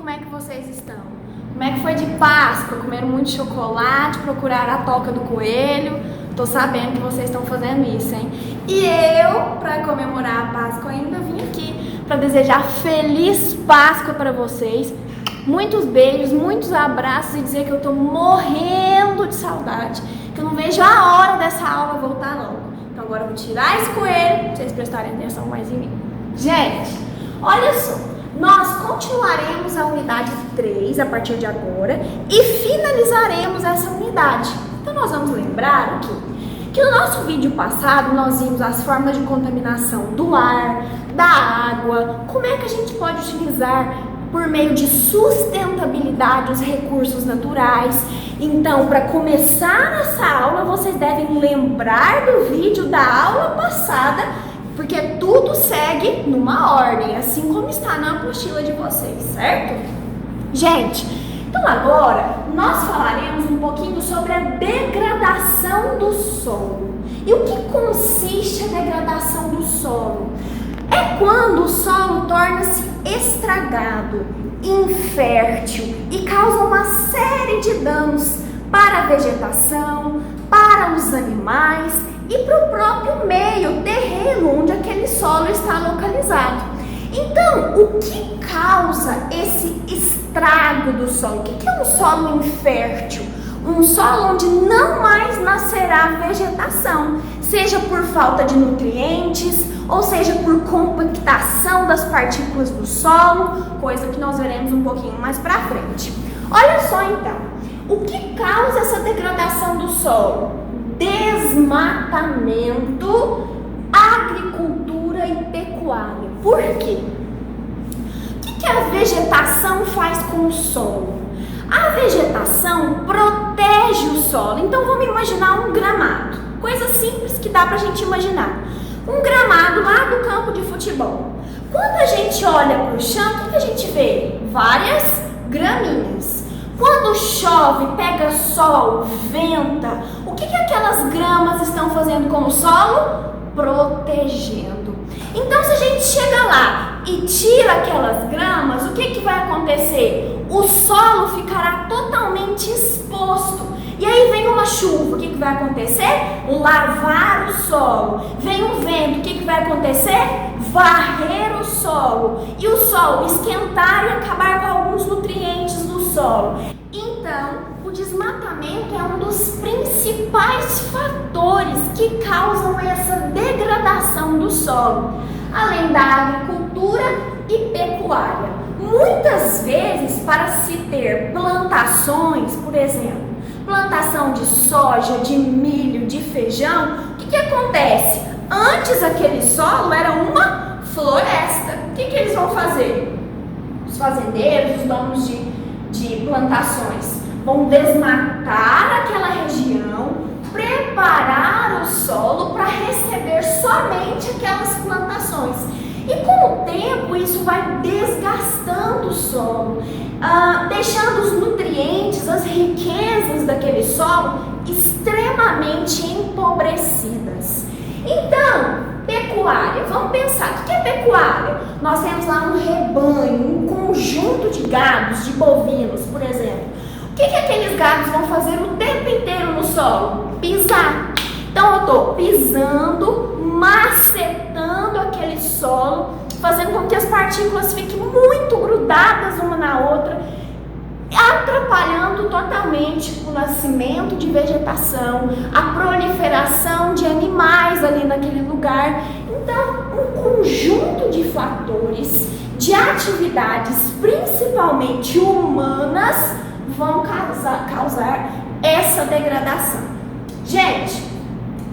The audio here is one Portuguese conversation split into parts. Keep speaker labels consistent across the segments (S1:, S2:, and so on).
S1: como é que vocês estão? Como é que foi de Páscoa? Comeram muito chocolate, procuraram a toca do coelho? Tô sabendo que vocês estão fazendo isso, hein? E eu, para comemorar a Páscoa, ainda vim aqui para desejar feliz Páscoa para vocês. Muitos beijos, muitos abraços e dizer que eu tô morrendo de saudade, que eu não vejo a hora dessa aula voltar logo. Então agora eu vou tirar esse coelho para vocês prestarem atenção mais em mim. Gente, olha só, nós continuaremos a unidade 3 a partir de agora e finalizaremos essa unidade. Então nós vamos lembrar que no nosso vídeo passado nós vimos as formas de contaminação do ar, da água, como é que a gente pode utilizar por meio de sustentabilidade os recursos naturais. Então, para começar essa aula, vocês devem lembrar do vídeo da aula passada, porque tudo segue numa ordem, assim como está na apostila de vocês, certo? Gente, então agora nós falaremos um pouquinho sobre a degradação do solo. E o que consiste a degradação do solo? É quando o solo torna-se estragado, infértil e causa uma série de danos para a vegetação, para os animais e para o próprio meio, terreno onde aquele solo está localizado. Então, o que causa esse estrago do solo? O que é um solo infértil? Um solo onde não mais nascerá vegetação, seja por falta de nutrientes, ou seja por compactação das partículas do solo, coisa que nós veremos um pouquinho mais para frente. Olha só então, o que causa essa degradação do solo? Desmatamento, agricultura e pecuária. Por quê? O que a vegetação faz com o solo? A vegetação protege o solo. Então vamos imaginar um gramado, coisa simples que dá pra gente imaginar. Um gramado lá do campo de futebol. Quando a gente olha para o chão, o que a gente vê? Várias graminhas. Quando chove, pega sol, venta, o que aquelas gramas estão fazendo com o solo? Protegendo. Então, se a gente chega lá e tira aquelas gramas, o que vai acontecer? O solo ficará totalmente exposto. E aí vem uma chuva, o que vai acontecer? Lavar o solo. Vem um vento, o que vai acontecer? Varrer o solo. E o solo esquentar e acabar com alguns nutrientes do solo. Então, o desmatamento é um dos principais fatores que causam essa degradação do solo, além da agricultura e pecuária. Muitas vezes, para se ter plantações, por exemplo, plantação de soja, de milho, de feijão, o que acontece? Antes aquele solo era uma floresta. O que eles vão fazer? Os fazendeiros, os donos de plantações vão desmatar aquela região, preparar o solo para receber somente aquelas plantações. E com o tempo isso vai desgastando o solo, deixando os nutrientes, as riquezas daquele solo extremamente empobrecidas. Então, pecuária, vamos pensar, o que é pecuária? Nós temos lá um rebanho, um conjunto de gados, de bovinos, por exemplo. O que aqueles gados vão fazer o tempo inteiro no solo? Pisar. Então eu estou pisando, macetando aquele solo, fazendo com que as partículas fiquem muito grudadas uma na outra, atrapalhando totalmente o nascimento de vegetação, a proliferação de animais ali naquele lugar. Então, um conjunto de fatores, de atividades, principalmente humanas, vão causar essa degradação. Gente,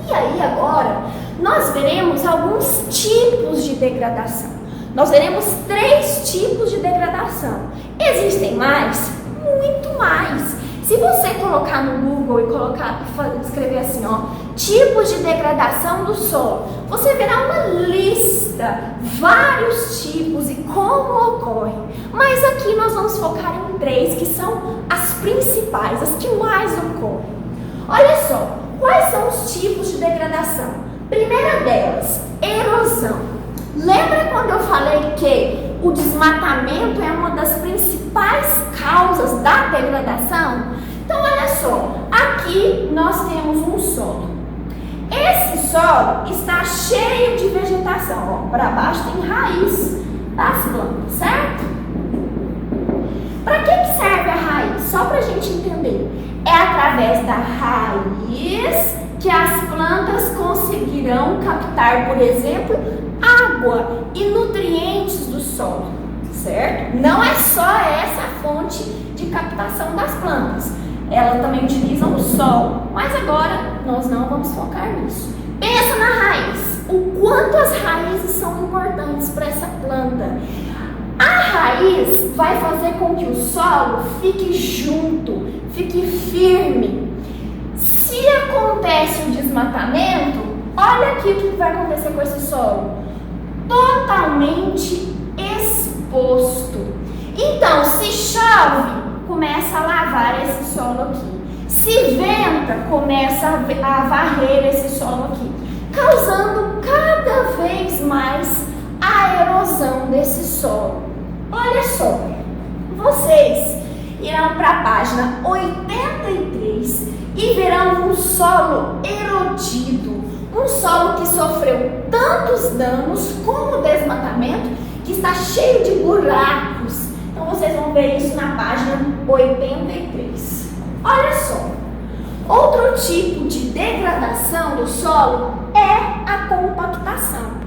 S1: e aí agora nós veremos alguns tipos de degradação. Nós veremos 3 tipos de degradação. Existem mais? Muito mais. Se você colocar no Google e escrever assim, tipos de degradação do solo, você verá uma lista, vários tipos e como ocorrem. Mas aqui nós vamos focar em 3 que são as principais, as que mais ocorrem. Olha só, quais são os tipos de degradação? Primeira delas, erosão. Lembra quando eu falei que o desmatamento é uma das principais degradação? Então, olha só, aqui nós temos um solo. Esse solo está cheio de vegetação, ó, para baixo tem raiz das plantas, certo? Para que serve a raiz? Só para a gente entender. É através da raiz que as plantas conseguirão captar, por exemplo, água e nutrientes do solo, certo? Não é só essa a fonte de captação das plantas. Elas também utilizam o solo, mas agora nós não vamos focar nisso. Pensa na raiz, o quanto as raízes são importantes para essa planta. A raiz vai fazer com que o solo fique junto, fique firme. Se acontece o desmatamento, olha aqui o que vai acontecer com esse solo. Totalmente exposto. Então, se chove, começa a lavar esse solo aqui. Se venta, começa a varrer esse solo aqui, causando cada vez mais a erosão desse solo. Olha só, vocês irão para a página 83 e verão um solo erodido, um solo que sofreu tantos danos como o desmatamento, que está cheio de buracos. Então vocês vão ver isso na página 83. Olha só, outro tipo de degradação do solo é a compactação.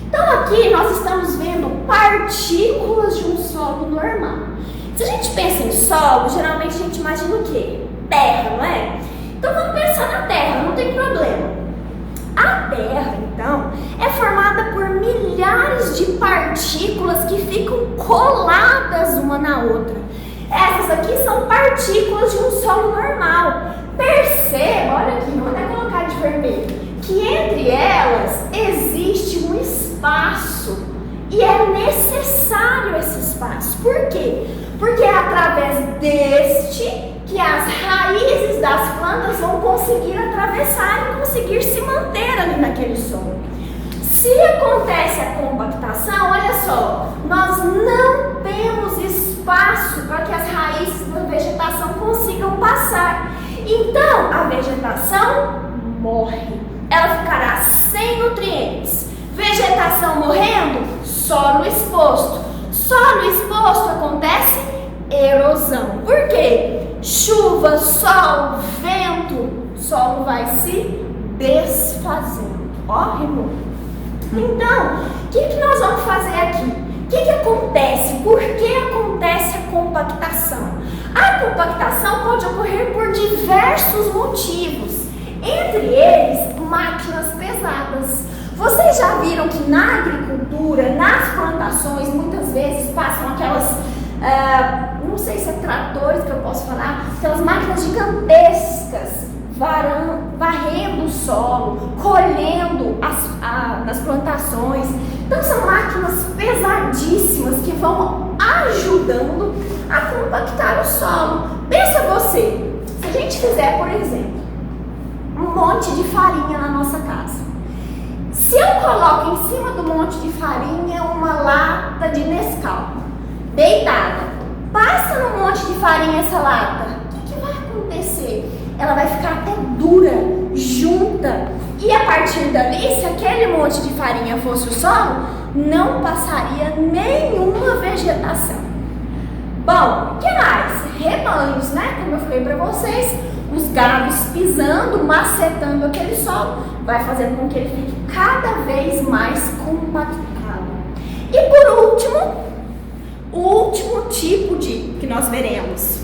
S1: Então aqui nós estamos vendo partículas de um solo normal. Se a gente pensa em solo, geralmente a gente imagina o quê? Terra, não é? Então vamos pensar na terra, não tem problema. A terra, então, é formada por milhares de partículas que ficam coladas uma na outra. Essas aqui são partículas de um solo normal. Perceba, olha aqui, vou até colocar de vermelho, que entre elas existe um espaço e é necessário esse espaço. Por quê? Porque é através deste que as raízes das plantas vão conseguir atravessar e conseguir se manter ali naquele solo. Se acontece a compactação, olha só, nós não temos espaço para que as raízes da vegetação consigam passar. Então, a vegetação morre. Ela ficará sem nutrientes. Vegetação morrendo, solo exposto. Solo exposto acontece erosão. Por quê? Chuva, sol, vento, o solo vai se desfazendo. Ó, rimou. Então, o que nós vamos fazer aqui? O que acontece? Por que acontece a compactação? A compactação pode ocorrer por diversos motivos. Entre eles, máquinas pesadas. Vocês já viram que na agricultura, nas plantações, muitas vezes passam aquelas, não sei se é tratores que eu posso falar, aquelas máquinas gigantescas, varrendo o solo, colhendo nas plantações. Então são máquinas pesadíssimas que vão ajudando a compactar o solo. Pensa você, se a gente fizer, por exemplo, um monte de farinha na nossa casa. Se eu coloco em cima do monte de farinha uma lata de Nescau, deitada, passa no monte de farinha essa lata, o que vai acontecer? Ela vai ficar até dura, junta, e a partir dali, se aquele monte de farinha fosse o solo, não passaria nenhuma vegetação. Bom, o que mais? Rebanhos, né? Como eu falei para vocês, os gados pisando, macetando aquele solo, vai fazer com que ele fique cada vez mais compactado. E por último, o último tipo que nós veremos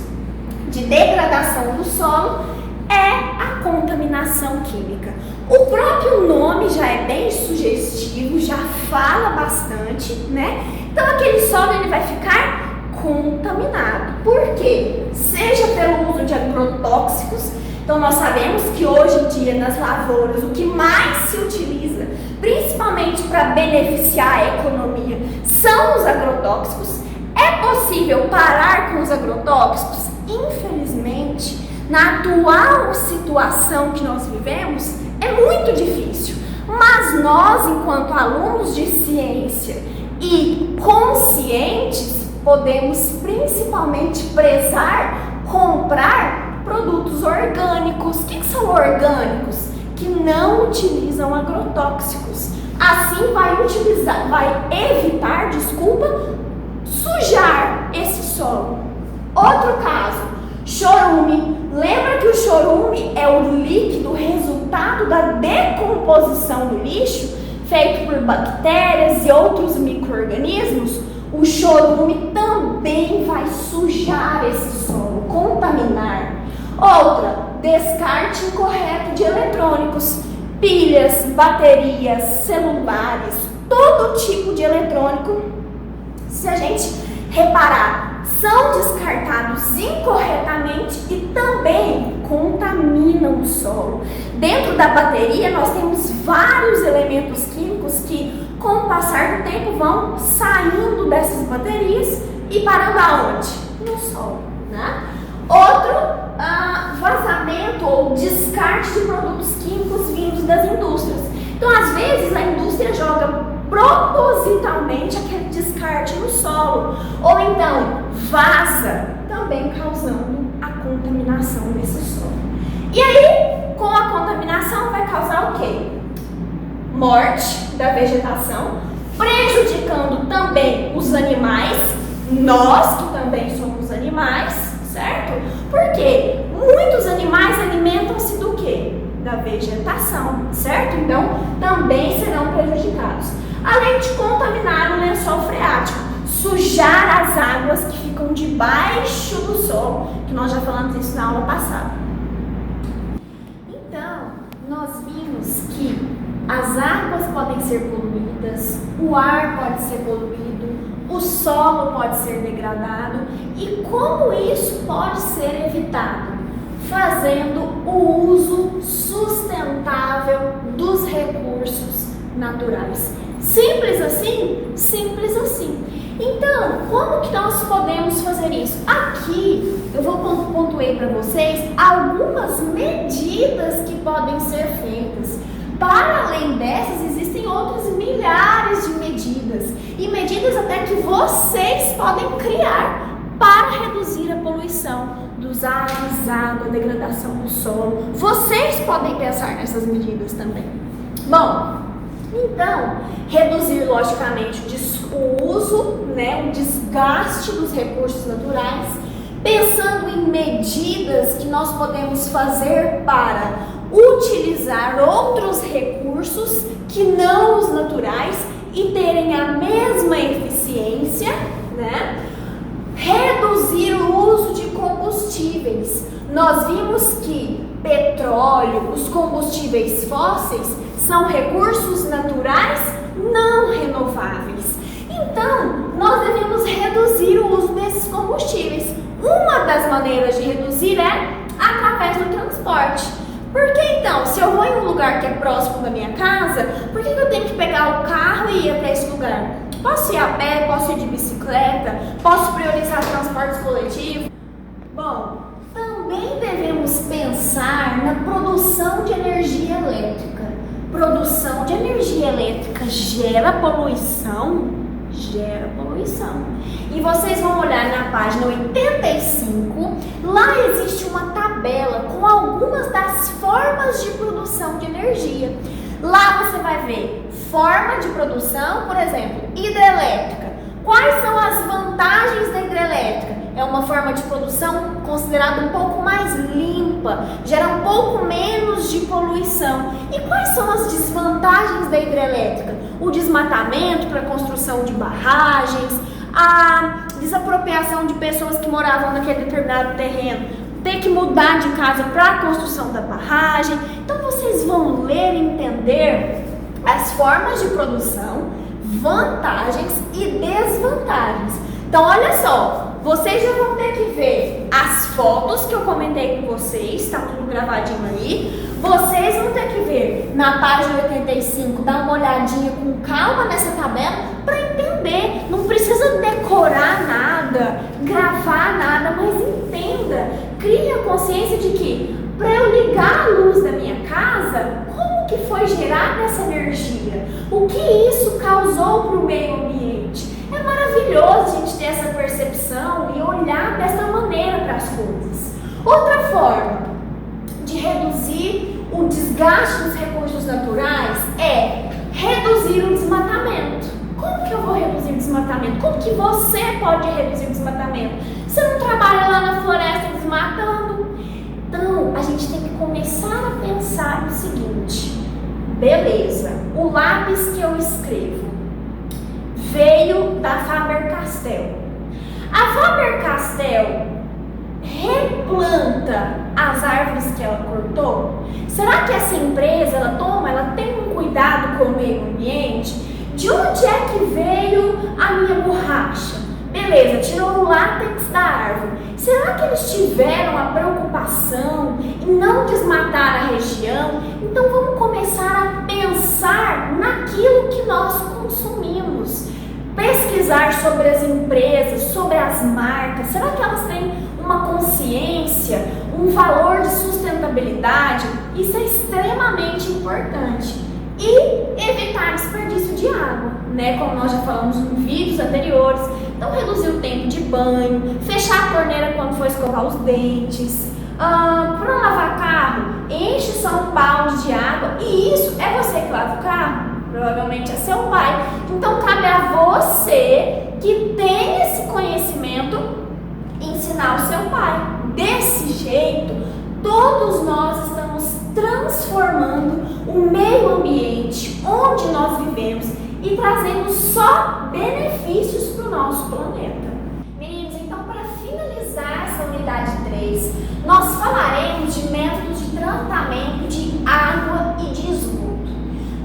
S1: de degradação do solo é a contaminação química. O próprio nome já é bem sugestivo, já fala bastante, né? Então aquele solo ele vai ficar contaminado. Por quê? Seja pelo uso de agrotóxicos. Então nós sabemos que hoje em dia nas lavouras o que mais se utiliza, principalmente para beneficiar a economia, são os agrotóxicos. É possível parar com os agrotóxicos? Infelizmente, na atual situação que nós vivemos, é muito difícil. Mas nós, enquanto alunos de ciência e conscientes, podemos principalmente prezar Comprar produtos orgânicos. O que são orgânicos? Que não utilizam agrotóxicos. Assim vai evitar, sujar esse solo. Outro caso, chorume. Lembra que o chorume é o líquido resultado da decomposição do lixo, feito por bactérias e outros micro-organismos? O chorume também vai sujar esse solo, contaminar. Outra, descarte incorreto de eletrônicos, pilhas, baterias, celulares, todo tipo de eletrônico. Se a gente reparar, são descartados incorretamente e também contaminam o solo. Dentro da bateria nós temos vários elementos químicos que, com o passar do tempo, vão saindo dessas baterias e parando aonde? No solo, né? Outro, vazamento ou descarte de produtos químicos vindos das indústrias. Então, às vezes, a indústria joga propositalmente aquele descarte no solo, ou então vaza, também causando a contaminação desse solo. E aí, com a contaminação, vai causar o quê? Morte da vegetação, prejudicando também os animais, nós que também somos animais, certo? Porque muitos animais alimentam-se do quê? Da vegetação, certo? Então, também serão prejudicados. Além de contaminar o lençol freático, sujar as águas que ficam debaixo do solo, que nós já falamos isso na aula passada. Então, nós vimos que as águas podem ser poluídas, o ar pode ser poluído, o solo pode ser degradado. E como isso pode ser evitado? Fazendo o uso sustentável dos recursos naturais. Simples assim? Simples assim. Então, como que nós podemos fazer isso? Aqui eu vou pontuar para vocês algumas medidas que podem ser feitas. Para além dessas, existem outras milhares de medidas. E medidas até que vocês podem criar para reduzir a poluição dos ares, água, degradação do solo. Vocês podem pensar nessas medidas também. Bom, então, reduzir logicamente o uso, o desgaste dos recursos naturais, pensando em medidas que nós podemos fazer para utilizar outros recursos que não os naturais e terem a mesma eficiência, Reduzir o uso de combustíveis. Nós vimos que petróleo, os combustíveis fósseis, são recursos naturais não renováveis. Então, nós devemos reduzir o uso desses combustíveis. Uma das maneiras de reduzir é através do transporte. Por que então, se eu vou em um lugar que é próximo da minha casa, por que eu tenho que pegar o carro e ir até esse lugar? Posso ir a pé, posso ir de bicicleta, posso priorizar transportes coletivos? Bom, também devemos pensar na produção de energia elétrica. Produção de energia elétrica gera poluição? Gera poluição. E vocês vão olhar na página 85, lá existe uma tabela com algumas das formas de produção de energia. Lá você vai ver forma de produção, por exemplo, hidrelétrica. Quais são as vantagens da hidrelétrica? É uma forma de produção considerada um pouco mais limpa, gera um pouco menos de poluição. E quais são as desvantagens da hidrelétrica? O desmatamento para a construção de barragens, a desapropriação de pessoas que moravam naquele determinado terreno, ter que mudar de casa para a construção da barragem. Então vocês vão ler e entender as formas de produção, vantagens e desvantagens. Então olha só, vocês já vão ter que ver as fotos que eu comentei com vocês, tá tudo gravadinho aí. Vocês vão ter que ver na página 85, dar uma olhadinha com calma nessa tabela para entender. Não precisa decorar nada, gravar nada, mas entenda, crie a consciência de que para eu ligar a luz da minha casa, como que foi gerada essa energia? O que isso causou para o meio ambiente? É maravilhoso a gente ter essa percepção e olhar dessa maneira para as das coisas. Outra forma de reduzir o desgaste dos recursos naturais é reduzir o desmatamento. Como que eu vou reduzir o desmatamento? Como que você pode reduzir o desmatamento? Você não trabalha lá na floresta desmatando? Então, a gente tem que começar a pensar no seguinte: beleza, o lápis que eu escrevo veio da Faber-Castell. A Faber-Castell replanta as árvores que ela cortou? Será que essa empresa, ela tem um cuidado com o meio ambiente? De onde é que veio a minha borracha? Beleza, tirou o látex da árvore. Será que eles tiveram a preocupação em não desmatar a região? Então vamos começar a pensar naquilo que nós consumimos. Pesquisar sobre as empresas, sobre as marcas. Será que elas têm uma consciência, um valor de sustentabilidade? Isso é extremamente importante. E evitar desperdício de água, né? Como nós já falamos em vídeos anteriores. Então, reduzir o tempo de banho, fechar a torneira quando for escovar os dentes. Para lavar carro, enche só um balde de água. E isso é você que lava o carro? Provavelmente é seu pai. Então, cabe a você que tem esse conhecimento ensinar o seu pai. Desse jeito, todos nós estamos transformando o meio ambiente onde nós vivemos e trazendo só benefícios para o nosso planeta. Meninos, então para finalizar essa unidade 3, nós falaremos de métodos de tratamento de água e de esgoto.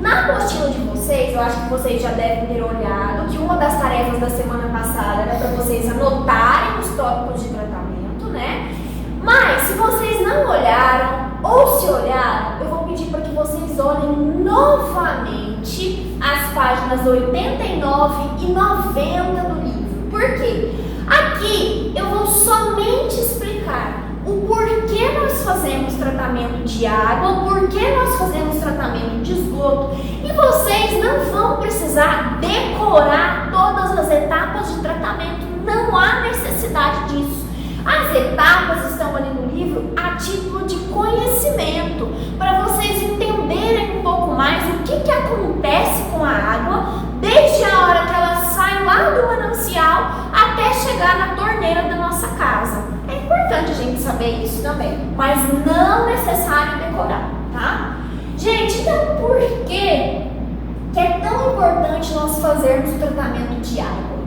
S1: Na apostila de vocês, eu acho que vocês já devem ter olhado que uma das tarefas da semana passada era para vocês anotarem os tópicos de tratamento, né? Mas se vocês não olharam ou se olharam, eu vou pedir para que vocês olhem novamente as páginas 89 e 90 do livro. Por quê? Aqui eu vou somente explicar o porquê nós fazemos tratamento de água, o porquê nós fazemos tratamento de esgoto, e vocês não vão precisar decorar todas as etapas de tratamento, não há necessidade disso. As etapas estão ali no livro a título de conhecimento, para vocês entenderem um pouco mais o que acontece com a água, desde a hora que ela sai lá do manancial até chegar na torneira da nossa casa. É importante a gente saber isso também, mas não necessário decorar, tá? Gente, então por que é tão importante nós fazermos o tratamento de água?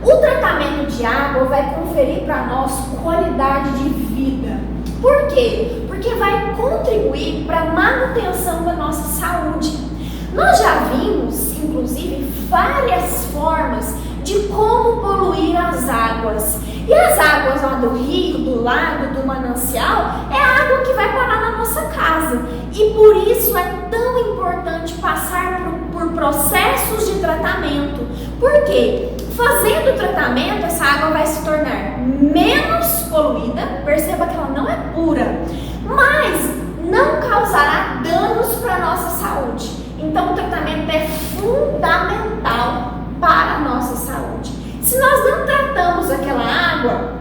S1: O tratamento de água vai conferir para nós qualidade de vida. Por quê? Porque vai contribuir para a manutenção da nossa saúde. Nós já vimos, inclusive, várias formas de como poluir as águas. E as águas lá do rio, do lago, do manancial, é a água que vai parar na nossa casa. E por isso é tão importante passar por processos de tratamento. Por quê? Fazendo o tratamento, essa água vai se tornar menos poluída, perceba que ela não é pura, mas não causará danos para a nossa saúde. Então o tratamento é fundamental para a nossa saúde. Se nós não tratamos aquela água,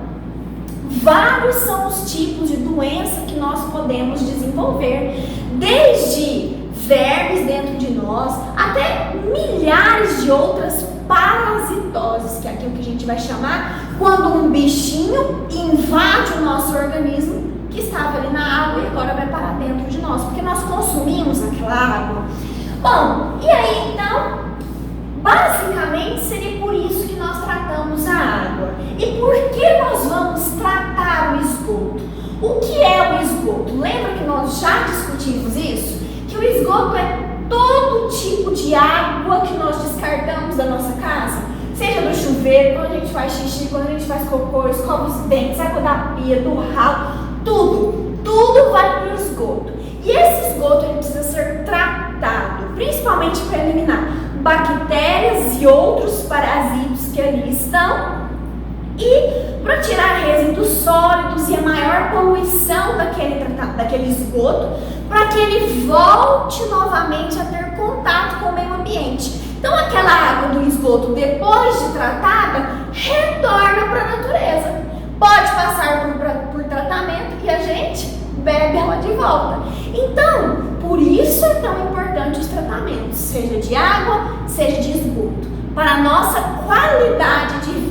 S1: vários são os tipos de doença que nós podemos desenvolver, desde vermes dentro de nós, até milhares de outras parasitoses, que é aquilo que a gente vai chamar quando um bichinho invade o nosso organismo que estava ali na água e agora vai parar dentro de nós, porque nós consumimos aquela água. Bom, e aí então, basicamente seria por isso que nós tratamos a água. E por que nós vamos tratar o esgoto? O que é o esgoto? Lembra que nós já discutimos isso? Que o esgoto é todo tipo de água que nós descartamos da nossa casa, seja do chuveiro, quando a gente faz xixi, quando a gente faz cocô, escova os dentes, água da pia, do ralo, tudo vai para o esgoto. E esse esgoto ele precisa ser tratado, principalmente para eliminar bactérias e outros parasitos que ali estão, e para tirar resíduos sólidos e a maior poluição daquele esgoto, para que ele volte novamente a ter contato com o meio ambiente. Então aquela água do esgoto, depois de tratada, retorna para a natureza. Pode passar por recebe ela de volta. Então, por isso é tão importante os tratamentos, seja de água, seja de esgoto, para a nossa qualidade de vida.